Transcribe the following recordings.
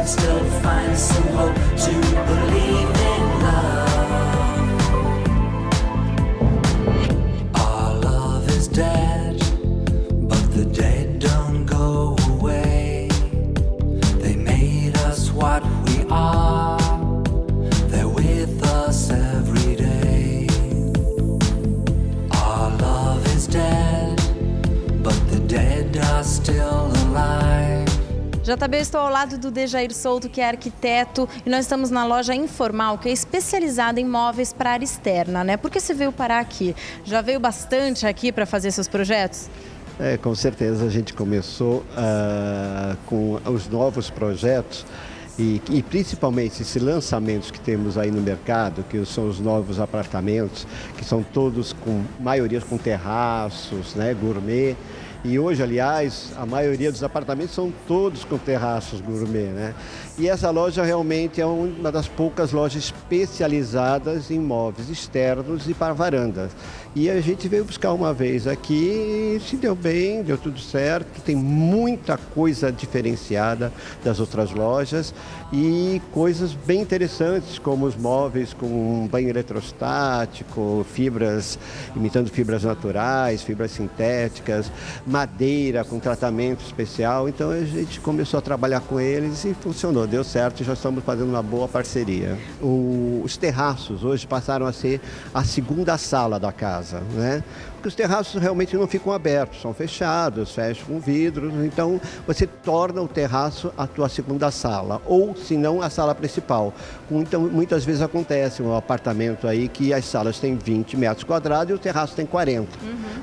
still find some hope to believe in love. Our love is dead, but the dead don't go away. They made us what we are. They're with us every day. Our love is dead, but the dead are still alive. JB, eu estou ao lado do Dejair Souto, que é arquiteto, e nós estamos na loja Informal, que é especializada em móveis para área externa, né? Por que você veio parar aqui? Já veio bastante aqui para fazer seus projetos? Com certeza a gente começou com os novos projetos e principalmente esses lançamentos que temos aí no mercado, que são os novos apartamentos, que são todos com maioria com terraços, né, gourmet. E hoje, aliás, a maioria dos apartamentos são todos com terraços gourmet, né? E essa loja realmente é uma das poucas lojas especializadas em móveis externos e para varandas. E a gente veio buscar uma vez aqui e se deu bem, deu tudo certo. Tem muita coisa diferenciada das outras lojas e coisas bem interessantes, como os móveis com banho eletrostático, fibras, imitando fibras naturais, fibras sintéticas, madeira com tratamento especial. Então a gente começou a trabalhar com eles e funcionou, deu certo e já estamos fazendo uma boa parceria. Os terraços hoje passaram a ser a segunda sala da casa, né? Porque os terraços realmente não ficam abertos, são fechados, fecham com vidros, então você torna o terraço a tua segunda sala, ou se não a sala principal. Então muitas vezes acontece um apartamento aí que as salas têm 20 metros quadrados e o terraço tem 40.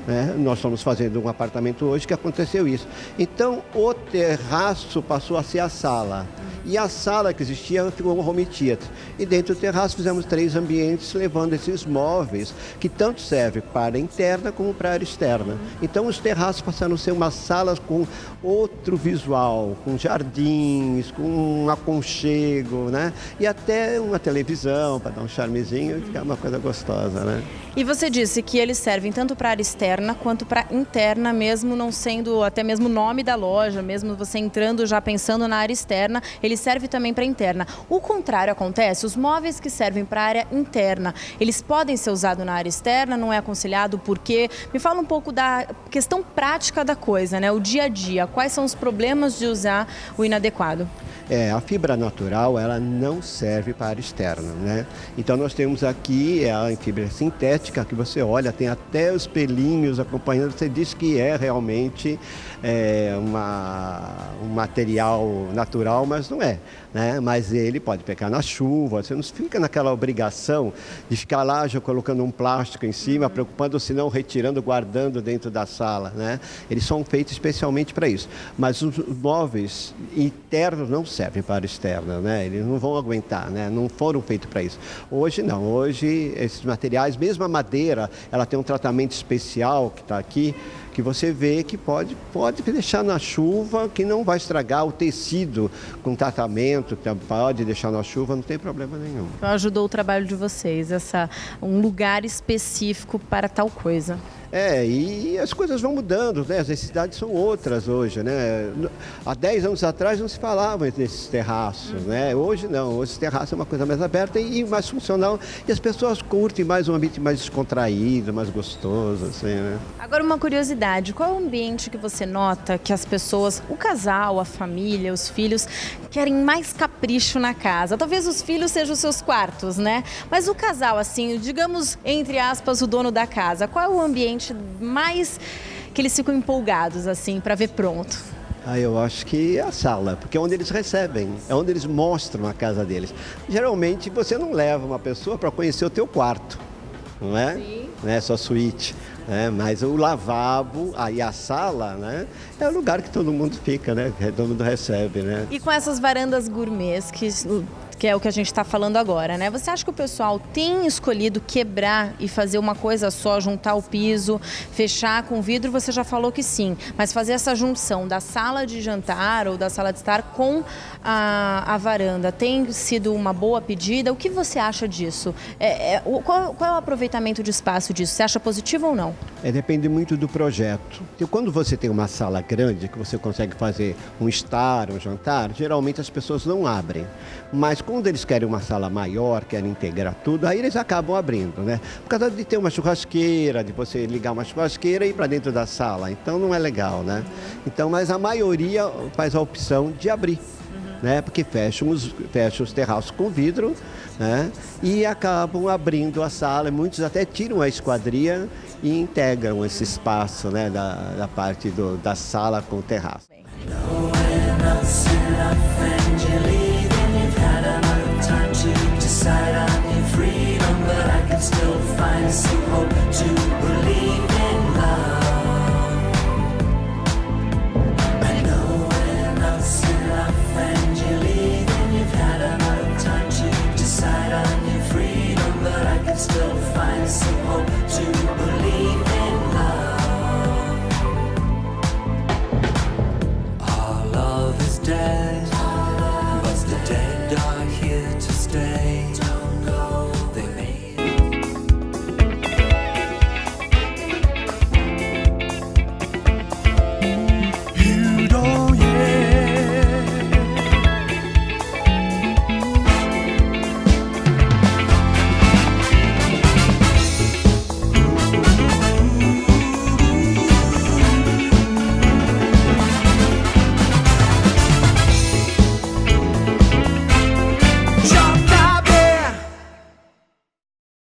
Né? Nós estamos fazendo um apartamento hoje que aconteceu isso. Então o terraço passou a ser a sala. E a sala que existia ficou um home theater. E dentro do terraço fizemos 3 ambientes, levando esses móveis, que tanto servem para a área interna como para a área externa. Então os terraços passaram a ser uma sala com outro visual, com jardins, com um aconchego, né? E até uma televisão para dar um charmezinho e ficar uma coisa gostosa, né? E você disse que eles servem tanto para a área externa quanto para a interna, mesmo não sendo até mesmo o nome da loja, mesmo você entrando já pensando na área externa, ele serve também para a interna. O contrário acontece, os móveis que servem para a área interna, eles podem ser usados na área externa, não é aconselhado, por quê? Me fala um pouco da questão prática da coisa, né? O dia a dia, quais são os problemas de usar o inadequado? A fibra natural, ela não serve para a área externa, né? Então nós temos aqui a fibra sintética, que você olha, tem até os pelinhos acompanhando, você diz que é realmente um material natural, mas não é, né? Mas ele pode pegar na chuva, você não fica naquela obrigação de ficar lá já colocando um plástico em cima, preocupando se não retirando, guardando dentro da sala, né? Eles são feitos especialmente para isso, mas os móveis internos não servem para a área externa, né? Eles não vão aguentar, né? Não foram feitos para isso. Hoje não, hoje esses materiais, mesmo a madeira, ela tem um tratamento especial que está aqui, que você vê que pode deixar na chuva, que não vai estragar o tecido com tratamento, que pode deixar na chuva, não tem problema nenhum. Então ajudou o trabalho de vocês, um lugar específico para tal coisa. E as coisas vão mudando, né? As necessidades são outras hoje, né? Há 10 anos atrás não se falava desses terraços, né? Hoje não, hoje esse terraço é uma coisa mais aberta e mais funcional e as pessoas curtem mais um ambiente mais descontraído, mais gostoso, assim, né? Agora uma curiosidade, qual é o ambiente que você nota que as pessoas, o casal, a família, os filhos, querem mais capricho na casa? Talvez os filhos sejam os seus quartos, né? Mas o casal, assim, digamos, entre aspas, o dono da casa, qual é o ambiente mais que eles ficam empolgados, assim, para ver pronto? Eu acho que é a sala, porque é onde eles recebem, é onde eles mostram a casa deles. Geralmente você não leva uma pessoa para conhecer o teu quarto, não é? Sim. Não é só suíte. Mas o lavabo, aí a sala, né, é o lugar que todo mundo fica, né, que todo mundo recebe, né. E com essas varandas gourmets que que é o que a gente está falando agora, né? Você acha que o pessoal tem escolhido quebrar e fazer uma coisa só, juntar o piso, fechar com vidro? Você já falou que sim, mas fazer essa junção da sala de jantar ou da sala de estar com a varanda tem sido uma boa pedida? O que você acha disso? Qual é o aproveitamento de espaço disso? Você acha positivo ou não? Depende muito do projeto. E quando você tem uma sala grande, que você consegue fazer um estar, um jantar, geralmente as pessoas não abrem. Mas quando eles querem uma sala maior, querem integrar tudo, aí eles acabam abrindo, né? Por causa de ter uma churrasqueira, de você ligar uma churrasqueira e ir para dentro da sala. Então não é legal, né? Então, mas a maioria faz a opção de abrir. Né, porque fecham os terraços com vidro, né, e acabam abrindo a sala. Muitos até tiram a esquadria e integram esse espaço, né, da parte da sala com o terraço. Still find some hope to